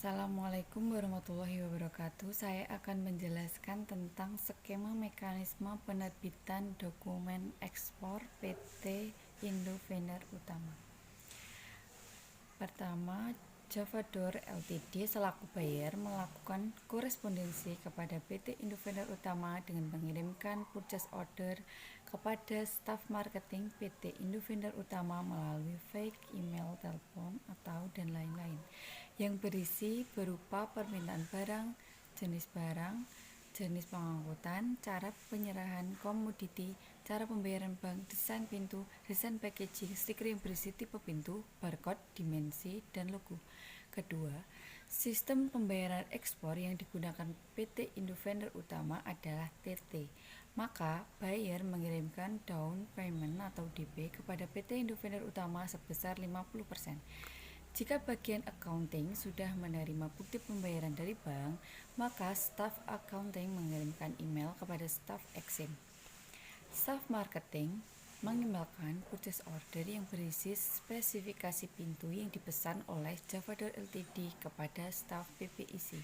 Assalamualaikum warahmatullahi wabarakatuh. Saya akan menjelaskan tentang skema mekanisme penerbitan dokumen ekspor PT Indo Vendor Utama. Pertama, Javador Ltd selaku buyer melakukan korespondensi kepada PT Indo Vendor Utama dengan mengirimkan purchase order kepada staf marketing PT Indo Vendor Utama melalui fake email, telepon, atau dan lain-lain yang berisi berupa permintaan barang, jenis pengangkutan, cara penyerahan komoditi, cara pembayaran bank, desain pintu, desain packaging, stiker yang berisi tipe pintu, barcode, dimensi, dan logo. Kedua, sistem pembayaran ekspor yang digunakan PT Indo Vendor Utama adalah TT. Maka, buyer mengirimkan down payment atau DP kepada PT Indo Vendor Utama sebesar 50%. Jika bagian accounting sudah menerima bukti pembayaran dari bank, maka staf accounting mengirimkan email kepada staf Exim. Staf marketing mengemailkan purchase order yang berisi spesifikasi pintu yang dipesan oleh Javador Ltd kepada staf PPIC.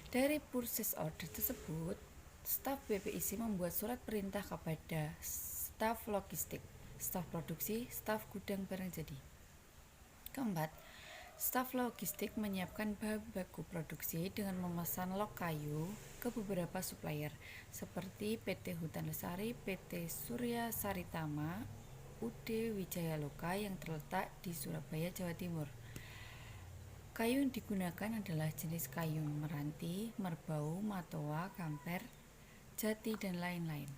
Dari purchase order tersebut, staf PPIC membuat surat perintah kepada staf logistik, staf produksi, staf gudang barang jadi. Keempat, staf logistik menyiapkan bahan baku produksi dengan memesan log kayu ke beberapa supplier seperti PT Hutan Lestari, PT Surya Saritama, UD Wijaya Loka yang terletak di Surabaya, Jawa Timur. Kayu yang digunakan adalah jenis kayu meranti, merbau, matoa, kamper, jati, dan lain-lain.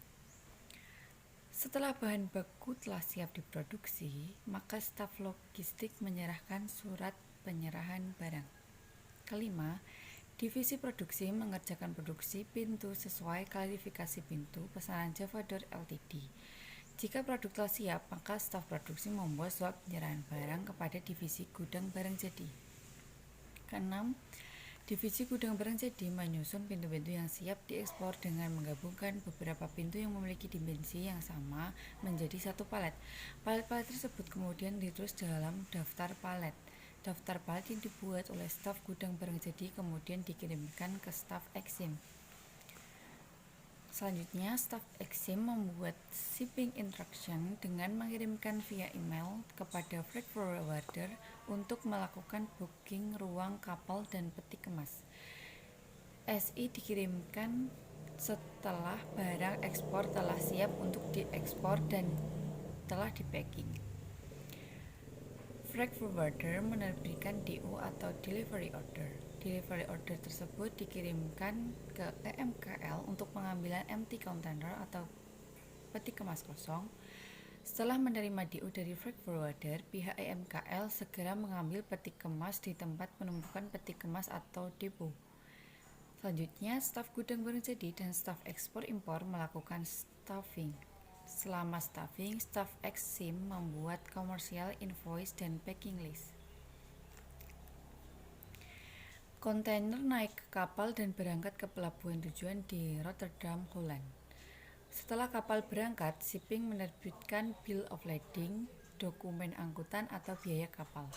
Setelah bahan baku telah siap diproduksi, maka staf logistik menyerahkan surat penyerahan barang. Kelima, divisi produksi mengerjakan produksi pintu sesuai klasifikasi pintu pesanan Javador Ltd. Jika produk telah siap, maka staf produksi membuat surat penyerahan barang kepada divisi gudang barang jadi. Keenam, divisi gudang barang jadi menyusun pintu-pintu yang siap diekspor dengan menggabungkan beberapa pintu yang memiliki dimensi yang sama menjadi satu palet. Palet-palet tersebut kemudian ditulis dalam daftar palet. Daftar palet yang dibuat oleh staf gudang barang jadi kemudian dikirimkan ke staf Exim. Selanjutnya, staf Exim membuat shipping instruction dengan mengirimkan via email kepada freight forwarder untuk melakukan booking ruang kapal dan peti kemas. SI dikirimkan setelah barang ekspor telah siap untuk diekspor dan telah dipacking. Freight forwarder menerbitkan DO atau delivery order. Delivery order tersebut dikirimkan ke EMKL untuk pengambilan empty container atau peti kemas kosong. Setelah menerima DO dari freight forwarder, pihak EMKL segera mengambil peti kemas di tempat penumpukan peti kemas atau depo. Selanjutnya, staf gudang barang jadi dan staf ekspor impor melakukan staffing. Selama staffing, staf Exim membuat commercial invoice dan packing list. Kontainer naik ke kapal dan berangkat ke pelabuhan tujuan di Rotterdam, Holland. Setelah kapal berangkat, shipping menerbitkan bill of lading, dokumen angkutan atau biaya kapal.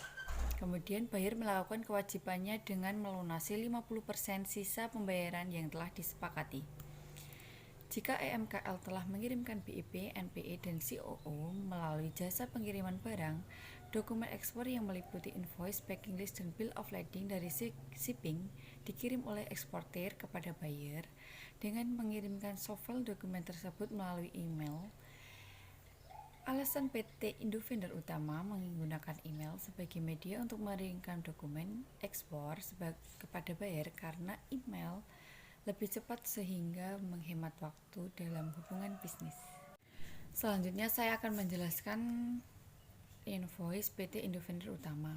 Kemudian buyer melakukan kewajibannya dengan melunasi 50% sisa pembayaran yang telah disepakati. Jika EMKL telah mengirimkan BIP, NPE, dan COO melalui jasa pengiriman barang, dokumen ekspor yang meliputi invoice, packing list, dan bill of lading dari shipping dikirim oleh eksportir kepada buyer dengan mengirimkan softfile dokumen tersebut melalui email. Alasan PT Indo Vendor Utama menggunakan email sebagai media untuk mengirimkan dokumen ekspor kepada buyer karena email lebih cepat sehingga menghemat waktu dalam hubungan bisnis. Selanjutnya saya akan menjelaskan invoice PT Indo Vendor Utama.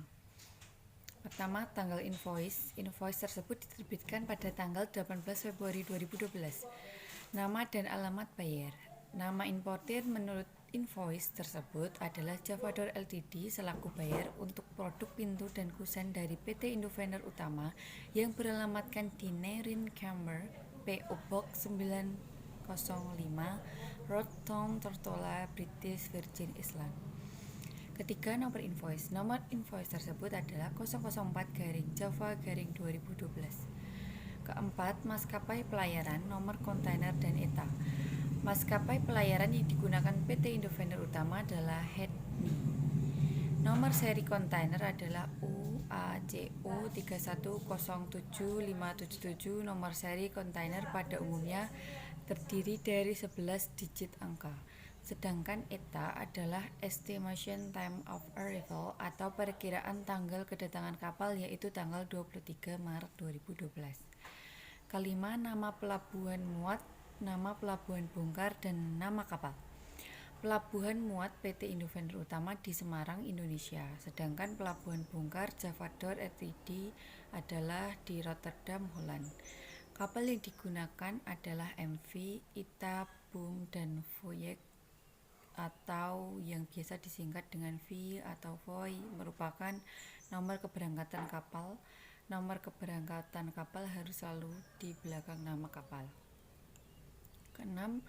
Pertama, tanggal invoice. Invoice tersebut diterbitkan pada tanggal 18 Februari 2012. Nama dan alamat buyer. Nama importir menurut invoice tersebut adalah Javador Ltd selaku buyer untuk produk pintu dan kusen dari PT Indo Vendor Utama yang beralamatkan di Nerin Camber, PO Box 905, Road Town, Tortola, British Virgin Islands. Ketiga, nomor invoice. Nomor invoice tersebut adalah 004-Java-2012. Keempat, maskapai pelayaran, nomor kontainer dan ETA. Maskapai pelayaran yang digunakan PT Indovendor Utama adalah HEDNI. Nomor seri kontainer adalah UACU 3107577. Nomor seri kontainer pada umumnya terdiri dari 11 digit angka. Sedangkan ETA adalah Estimation Time of Arrival atau perkiraan tanggal kedatangan kapal, yaitu tanggal 23 Maret 2012. Kelima, nama pelabuhan muat, nama pelabuhan bongkar, dan nama kapal. Pelabuhan muat PT Indovendor Utama di Semarang, Indonesia. Sedangkan pelabuhan bongkar Javador Ltd adalah di Rotterdam, Holland. Kapal yang digunakan adalah MV, ITA, Boom, dan Voyage atau yang biasa disingkat dengan V atau Voy, merupakan nomor keberangkatan kapal. Nomor keberangkatan kapal harus selalu di belakang nama kapal. Keenam,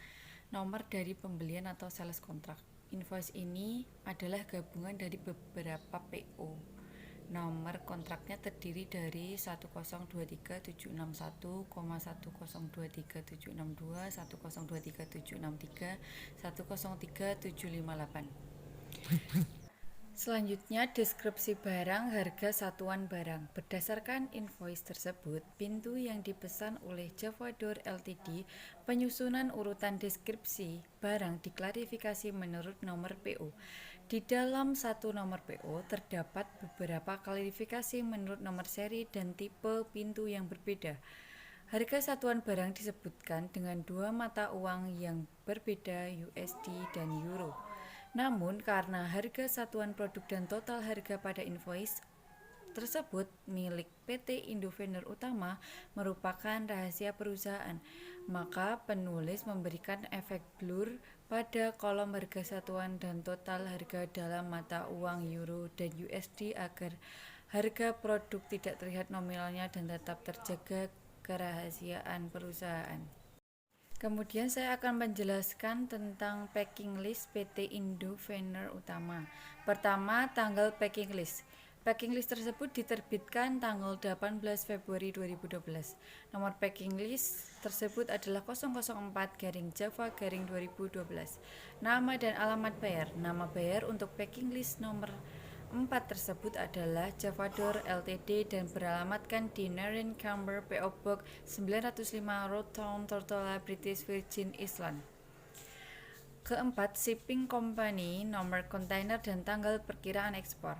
nomor dari pembelian atau sales contract. Invoice ini adalah gabungan dari beberapa PO. Nomor kontraknya terdiri dari 1023761, 1023762, 1023763, 1033758. Selanjutnya, deskripsi barang, harga satuan barang. Berdasarkan invoice tersebut, pintu yang dipesan oleh Javador Ltd, penyusunan urutan deskripsi barang diklarifikasi menurut nomor PO. Di dalam satu nomor PO terdapat beberapa klarifikasi menurut nomor seri dan tipe pintu yang berbeda. Harga satuan barang disebutkan dengan dua mata uang yang berbeda, USD dan Euro. Namun, karena harga satuan produk dan total harga pada invoice tersebut milik PT Indovendor Utama merupakan rahasia perusahaan, maka penulis memberikan efek blur pada kolom harga satuan dan total harga dalam mata uang Euro dan USD agar harga produk tidak terlihat nominalnya dan tetap terjaga kerahasiaan perusahaan. Kemudian saya akan menjelaskan tentang packing list PT Indovendor Utama. Pertama, tanggal packing list. Packing list tersebut diterbitkan tanggal 18 Februari 2012. Nomor packing list tersebut adalah 004-Java-2012. Nama dan alamat bayar. Nama bayar untuk packing list nomor 4 tersebut adalah Javador Ltd dan beralamatkan di Naryn Camber, PO Box 905 Road Town, Tortola, British Virgin Islands. Keempat, shipping company, nomor kontainer dan tanggal perkiraan ekspor.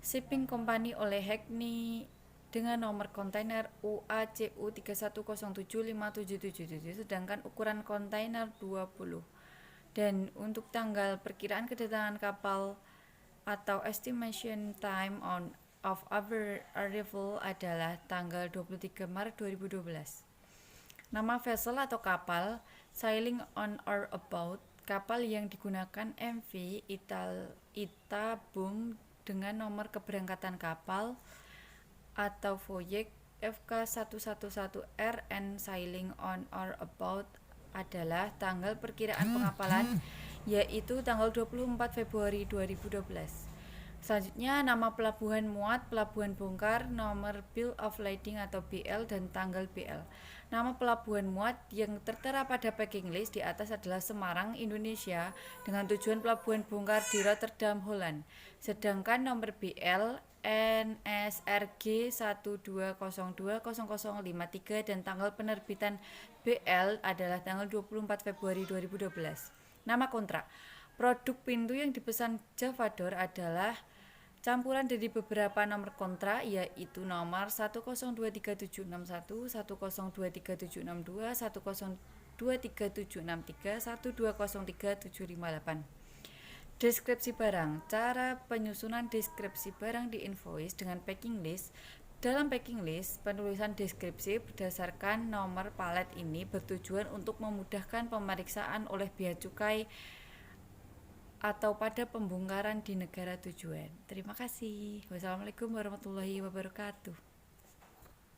Shipping company oleh HEDNI dengan nomor kontainer UACU 3107577, sedangkan ukuran kontainer 20. Dan untuk tanggal perkiraan kedatangan kapal atau estimation time of arrival adalah tanggal 23 Maret 2012. Nama vessel atau kapal, sailing on or about, kapal yang digunakan MV, ITA, Boom dengan nomor keberangkatan kapal atau Voyage FK111RN sailing on or about adalah tanggal perkiraan pengapalan, yaitu tanggal 24 Februari 2012. Selanjutnya, nama pelabuhan muat, pelabuhan bongkar, nomor Bill of Lading atau BL dan tanggal BL. Nama pelabuhan muat yang tertera pada packing list di atas adalah Semarang, Indonesia, dengan tujuan pelabuhan bongkar di Rotterdam, Holland. Sedangkan nomor BL NSRG 12020053 dan tanggal penerbitan BL adalah tanggal 24 Februari 2012. Nama kontrak. Produk pintu yang dipesan Javador adalah campuran dari beberapa nomor kontrak, yaitu nomor 1023761, 1023762, 1023763, 1203758. Deskripsi barang. Cara penyusunan deskripsi barang di invoice dengan packing list. Dalam packing list, penulisan deskripsi berdasarkan nomor palet ini bertujuan untuk memudahkan pemeriksaan oleh bea cukai atau pada pembongkaran di negara tujuan. Terima kasih. Wassalamualaikum warahmatullahi wabarakatuh.